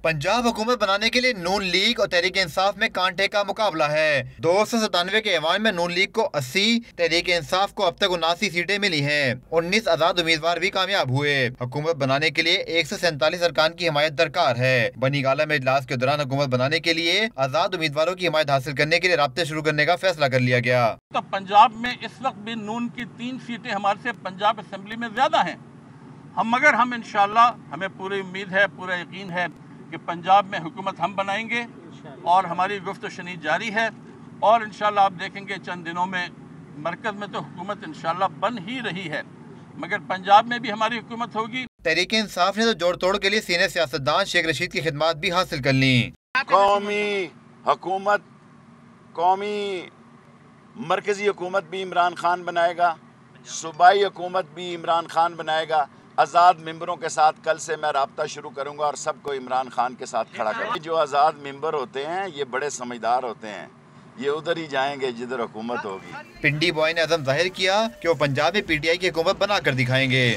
पंजाब हुकूमत बनाने के लिए नून लीग और तहरीक इंसाफ में कांटे का मुकाबला है। 297 के ऐवान में नून लीग को 80, तहरीक इंसाफ को अब तक 79 सीटें मिली हैं। 19 आजाद उम्मीदवार भी कामयाब हुए। हुकूमत बनाने के लिए 147 अरकान की हिमायत दरकार है। बनी गाला में इजलास के दौरान हुकूमत बनाने के लिए आजाद उम्मीदवारों की हिमायत हासिल करने के लिए राब्ते शुरू करने का फैसला कर लिया गया। तो पंजाब में इस वक्त भी नून की 3 सीटें हमारे से पंजाब असेंबली में ज्यादा हैं। मगर हम इंशाल्लाह, हमें पूरी उम्मीद है, पूरा यकीन है कि पंजाब में हुकूमत हम बनाएंगे और हमारी गुफ्तशनी जारी है। और इंशाल्लाह आप देखेंगे चंद दिनों में मरकज में तो हुकूमत इंशाल्लाह बन ही रही है, मगर पंजाब में भी हमारी हुकूमत होगी। तहरीक इंसाफ ने तो जोड़ तोड़ के लिए सीनियर सियासतदान शेख रशीद की खिदमत भी हासिल कर ली। कौमी हुकूमत, कौमी मरकजी हुकूमत भी इमरान खान बनाएगा, सूबाई हुकूमत भी इमरान खान बनाएगा। आज़ाद मेंबरों के साथ कल से मैं राब्ता शुरू करूंगा और सबको इमरान खान के साथ खड़ा करूंगा। जो आज़ाद मेंबर होते हैं ये बड़े समझदार होते हैं, ये उधर ही जाएंगे जिधर हुकूमत होगी। पिंडी बॉय ने अज़म जाहिर किया कि वो पंजाब में PTI की हुकूमत बना कर दिखाएंगे।